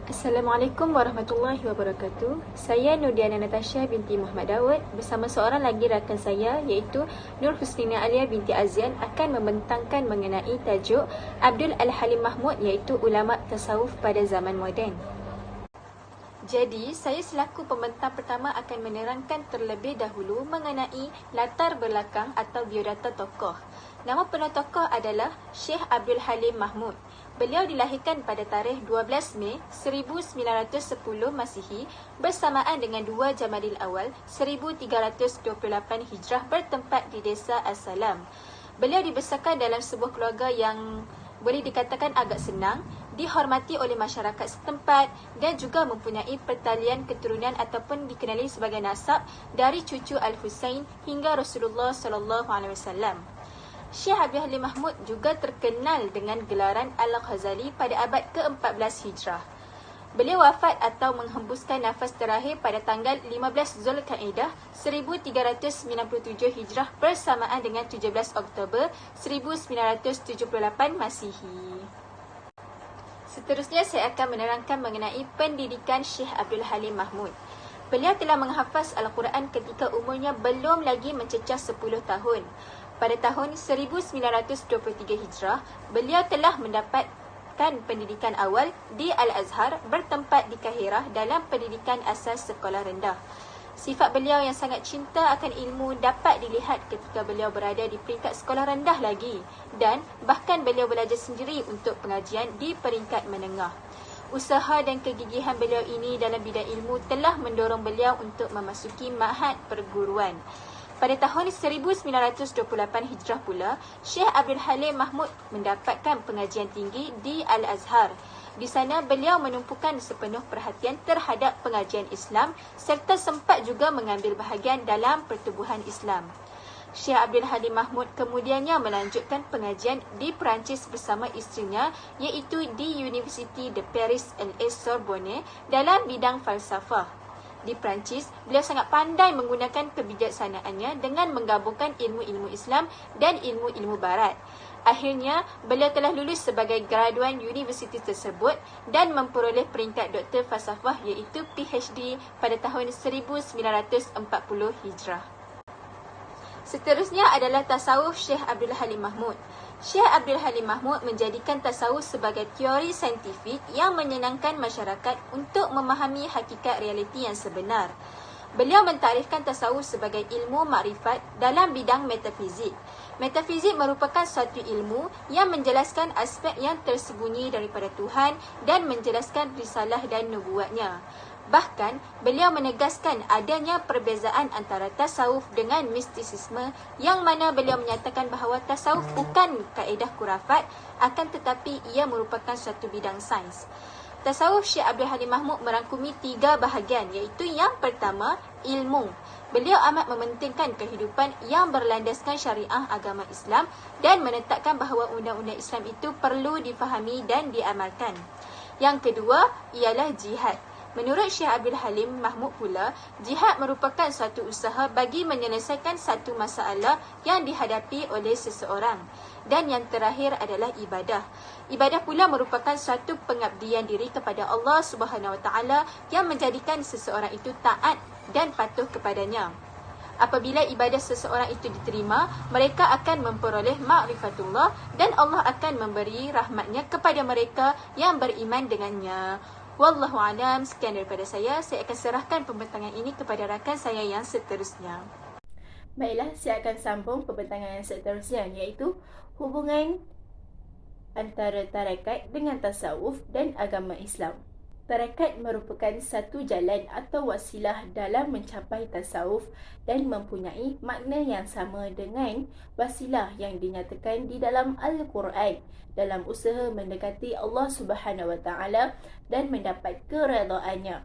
Assalamualaikum warahmatullahi wabarakatuh. Saya Nurdiana Natasha binti Muhammad Daud bersama seorang lagi rakan saya iaitu Nur Husnina Alia binti Azian akan membentangkan mengenai tajuk Abdul Al-Halim Mahmud iaitu ulama tasawuf pada zaman moden. Jadi, saya selaku pembentang pertama akan menerangkan terlebih dahulu mengenai latar belakang atau biodata tokoh. Nama penuh tokoh adalah Syekh Abdul Halim Mahmud. Beliau dilahirkan pada tarikh 12 Mei 1910 Masihi bersamaan dengan 2 Jamadil Awal 1328 Hijrah bertempat di desa As-Salam. Beliau dibesarkan dalam sebuah keluarga yang boleh dikatakan agak senang, dihormati oleh masyarakat setempat dan juga mempunyai pertalian keturunan ataupun dikenali sebagai nasab dari cucu Al-Husain hingga Rasulullah SAW. Syekh Abdul Halim Mahmud juga terkenal dengan gelaran Al-Ghazali pada abad ke-14 Hijrah. Beliau wafat atau menghembuskan nafas terakhir pada tanggal 15 Zulkaidah 1397 Hijrah bersamaan dengan 17 Oktober 1978 Masihi. Seterusnya saya akan menerangkan mengenai pendidikan Syekh Abdul Halim Mahmud. Beliau telah menghafaz Al-Quran ketika umurnya belum lagi mencecah 10 tahun. Pada tahun 1923 Hijrah, beliau telah mendapatkan pendidikan awal di Al-Azhar bertempat di Kahirah dalam pendidikan asas sekolah rendah. Sifat beliau yang sangat cinta akan ilmu dapat dilihat ketika beliau berada di peringkat sekolah rendah lagi dan bahkan beliau belajar sendiri untuk pengajian di peringkat menengah. Usaha dan kegigihan beliau ini dalam bidang ilmu telah mendorong beliau untuk memasuki ma'had perguruan. Pada tahun 1928 Hijrah pula, Syekh Abdul Halim Mahmud mendapatkan pengajian tinggi di Al-Azhar. Di sana beliau menumpukan sepenuh perhatian terhadap pengajian Islam serta sempat juga mengambil bahagian dalam pertubuhan Islam. Syekh Abdul Halim Mahmud kemudiannya melanjutkan pengajian di Perancis bersama isterinya iaitu di University de Paris et Sorbonne dalam bidang falsafah. Di Perancis, beliau sangat pandai menggunakan kebijaksanaannya dengan menggabungkan ilmu-ilmu Islam dan ilmu-ilmu Barat. Akhirnya, beliau telah lulus sebagai graduan universiti tersebut dan memperoleh peringkat Doktor Falsafah iaitu PhD pada tahun 1940 Hijrah. Seterusnya adalah tasawuf Syekh Abdul Halim Mahmud. Syekh Abdul Halim Mahmud menjadikan tasawuf sebagai teori saintifik yang menyenangkan masyarakat untuk memahami hakikat realiti yang sebenar. Beliau mentarifkan tasawuf sebagai ilmu makrifat dalam bidang metafizik. Metafizik merupakan suatu ilmu yang menjelaskan aspek yang tersembunyi daripada Tuhan dan menjelaskan risalah dan nubuatnya. Bahkan, beliau menegaskan adanya perbezaan antara tasawuf dengan mistisisme yang mana beliau menyatakan bahawa tasawuf bukan kaedah kurafat akan tetapi ia merupakan suatu bidang sains. Tasawuf Syekh Abdul Halim Mahmud merangkumi 3 bahagian iaitu yang pertama, ilmu. Beliau amat mementingkan kehidupan yang berlandaskan syariah agama Islam dan menetapkan bahawa undang-undang Islam itu perlu difahami dan diamalkan. Yang kedua ialah jihad. Menurut Syekh Abdul Halim Mahmud pula, jihad merupakan suatu usaha bagi menyelesaikan satu masalah yang dihadapi oleh seseorang. Dan yang terakhir adalah ibadah. Ibadah pula merupakan suatu pengabdian diri kepada Allah Subhanahu Wa Taala yang menjadikan seseorang itu taat dan patuh kepadanya. Apabila ibadah seseorang itu diterima, mereka akan memperoleh ma'rifatullah dan Allah akan memberi rahmatnya kepada mereka yang beriman dengannya. Wallahu a'lam. Sekian daripada saya akan serahkan pembentangan ini kepada rakan saya yang seterusnya. Baiklah, saya akan sambung pembentangan yang seterusnya iaitu hubungan antara tarekat dengan tasawuf dan agama Islam. Tarekat merupakan satu jalan atau wasilah dalam mencapai tasawuf dan mempunyai makna yang sama dengan wasilah yang dinyatakan di dalam Al-Quran dalam usaha mendekati Allah Subhanahu Wa Taala dan mendapat keredaannya.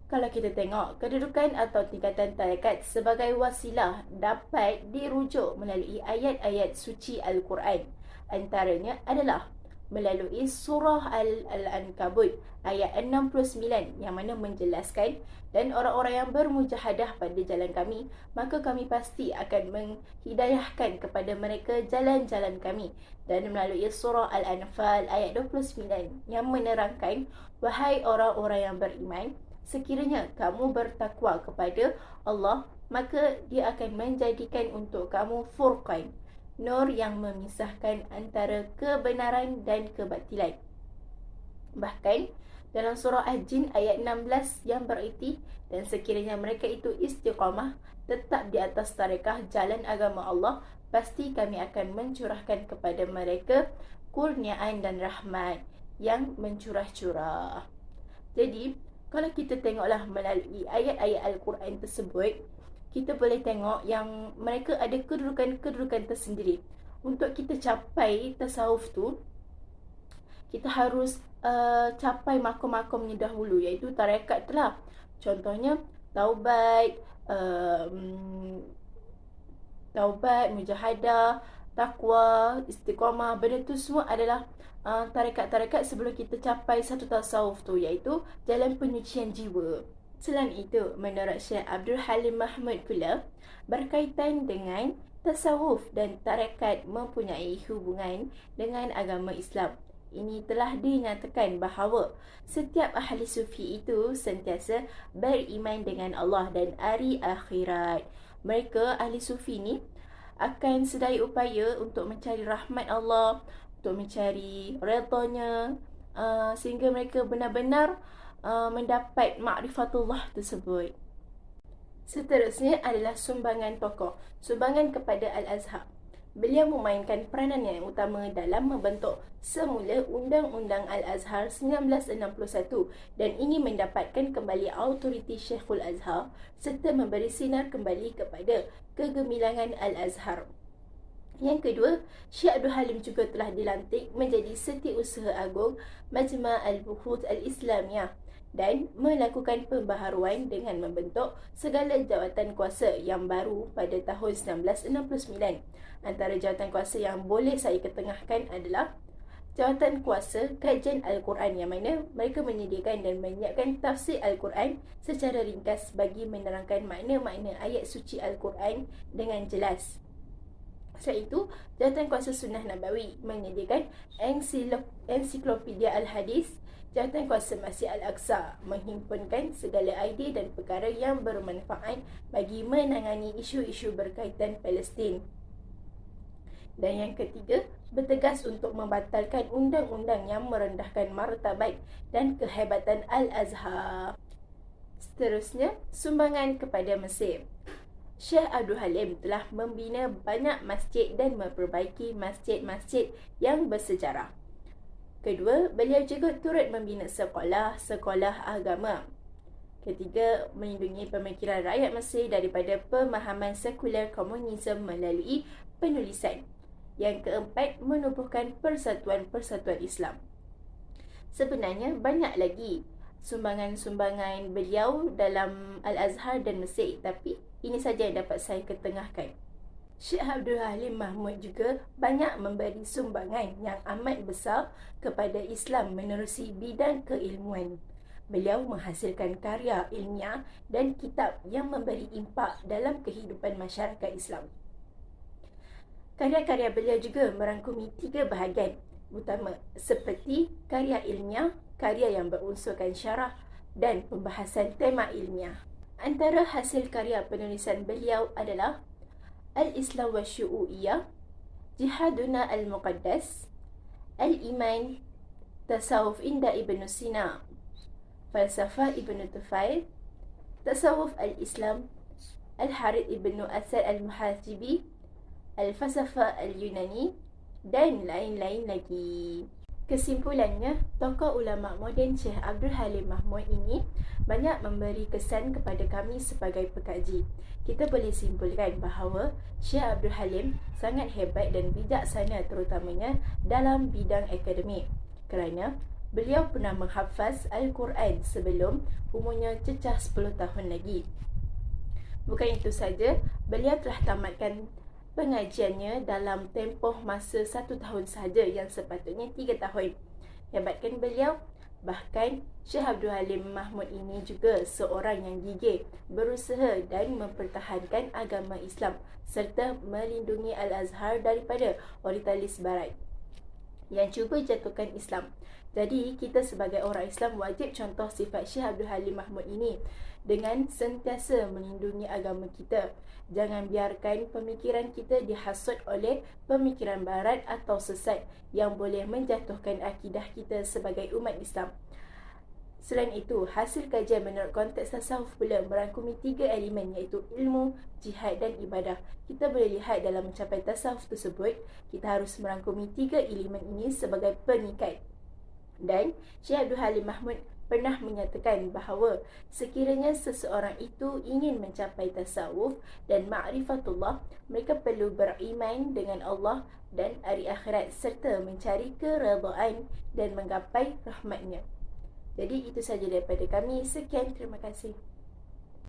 Kalau kita tengok, kedudukan atau tingkatan tarekat sebagai wasilah dapat dirujuk melalui ayat-ayat suci Al-Quran. Antaranya adalah melalui surah Al-Ankabut ayat 69 yang mana menjelaskan, dan orang-orang yang bermujahadah pada jalan kami, maka kami pasti akan menghidayahkan kepada mereka jalan-jalan kami. Dan melalui surah Al-Anfal ayat 29 yang menerangkan, wahai orang-orang yang beriman, sekiranya kamu bertakwa kepada Allah, maka dia akan menjadikan untuk kamu furqan, nur yang memisahkan antara kebenaran dan kebatilan. Bahkan dalam surah Al-Jin ayat 16 yang bererti, dan sekiranya mereka itu istiqamah, tetap di atas tarekah jalan agama Allah, pasti kami akan mencurahkan kepada mereka kurniaan dan rahmat yang mencurah-curah. Jadi kalau kita tengoklah melalui ayat-ayat Al-Quran tersebut, kita boleh tengok yang mereka ada kedudukan-kedudukan tersendiri. Untuk kita capai tasawuf tu, kita harus capai makom-makomnya dahulu, iaitu tarekat telah. Contohnya taubat, mujahadah, takwa, istiqamah. Benda tu semua adalah tarekat-tarekat sebelum kita capai satu tasawuf tu, iaitu jalan penyucian jiwa. Selain itu, menurut Syekh Abdul Halim Mahmud pula, berkaitan dengan tasawuf dan tarekat mempunyai hubungan dengan agama Islam. Ini telah dinyatakan bahawa setiap ahli sufi itu sentiasa beriman dengan Allah dan hari akhirat. Mereka, ahli sufi ni, akan sedaya upaya untuk mencari rahmat Allah, untuk mencari redanya, sehingga mereka benar-benar mendapat ma'rifatullah tersebut. Seterusnya adalah sumbangan tokoh. Sumbangan kepada Al-Azhar. Beliau memainkan peranan yang utama dalam membentuk semula Undang-Undang Al-Azhar 1961 dan ini mendapatkan kembali autoriti Syekhul Azhar serta memberi sinar kembali kepada kegemilangan Al-Azhar. Yang kedua, Syekh Abdul Halim juga telah dilantik menjadi Setiausaha Agung Majma' Al-Buhuth Al-Islamiyah dan melakukan pembaharuan dengan membentuk segala jawatan kuasa yang baru pada tahun 1969. Antara jawatan kuasa yang boleh saya ketengahkan adalah jawatan kuasa kajian Al-Quran, yang mana mereka menyediakan dan menyiapkan tafsir Al-Quran secara ringkas bagi menerangkan makna-makna ayat suci Al-Quran dengan jelas. Selain itu, jawatan kuasa Sunnah Nabawi menyediakan ensiklopedia Al-Hadis. Jawatan kuasa Masjid Al-Aqsa menghimpunkan segala idea dan perkara yang bermanfaat bagi menangani isu-isu berkaitan Palestin. Dan yang ketiga, bertegas untuk membatalkan undang-undang yang merendahkan martabat dan kehebatan Al-Azhar. Seterusnya, sumbangan kepada Mesir. Syekh Abdul Halim telah membina banyak masjid dan memperbaiki masjid-masjid yang bersejarah. Kedua, beliau juga turut membina sekolah agama. Ketiga, melindungi pemikiran rakyat Mesir daripada pemahaman sekular komunisme melalui penulisan. Yang keempat, menubuhkan persatuan-persatuan Islam. Sebenarnya banyak lagi sumbangan-sumbangan beliau dalam Al-Azhar dan Mesir, tapi ini saja yang dapat saya ketengahkan. Syekh Abdul Halim Mahmud juga banyak memberi sumbangan yang amat besar kepada Islam menerusi bidang keilmuan. Beliau menghasilkan karya ilmiah dan kitab yang memberi impak dalam kehidupan masyarakat Islam. Karya-karya beliau juga merangkumi 3 bahagian utama seperti karya ilmiah, karya yang berunsurkan syarah dan pembahasan tema ilmiah. Antara hasil karya penulisan beliau adalah Al-Islam wa Syu'u'iyah, Jihaduna Al-Muqaddas, Al-Iman, Tasawuf Inda Ibn Sina, Falsafah Ibn Tufail, Tasawuf Al-Islam, Al-Harith Ibn Asad Al-Muhasibi, Al-Falsafah Al-Yunani dan lain-lain lagi. Kesimpulannya, tokoh ulama moden Syekh Abdul Halim Mahmud ini banyak memberi kesan kepada kami sebagai pekaji. Kita boleh simpulkan bahawa Syekh Abdul Halim sangat hebat dan bijaksana terutamanya dalam bidang akademik kerana beliau pernah menghafaz Al-Quran sebelum umurnya cecah 10 tahun lagi. Bukan itu saja, beliau telah tamatkan pengajiannya dalam tempoh masa 1 tahun sahaja yang sepatutnya 3 tahun. Hebatkan beliau. Bahkan Syekh Abdul Halim Mahmud ini juga seorang yang gigih, berusaha dan mempertahankan agama Islam serta melindungi Al-Azhar daripada oritalis barat yang cuba jatuhkan Islam. Jadi kita sebagai orang Islam wajib contoh sifat Syekh Abdul Halim Mahmud ini dengan sentiasa melindungi agama kita. Jangan biarkan pemikiran kita dihasut oleh pemikiran barat atau sesat yang boleh menjatuhkan akidah kita sebagai umat Islam. Selain itu, hasil kajian menurut konteks tasawuf pula merangkumi 3 elemen iaitu ilmu, jihad dan ibadah. Kita boleh lihat dalam mencapai tasawuf tersebut, kita harus merangkumi 3 elemen ini sebagai pengikat. Dan Syekh Abdul Halim Mahmud pernah menyatakan bahawa sekiranya seseorang itu ingin mencapai tasawuf dan ma'rifatullah, mereka perlu beriman dengan Allah dan hari akhirat serta mencari keredaan dan menggapai rahmatnya. Jadi itu saja daripada kami. Sekian, terima kasih.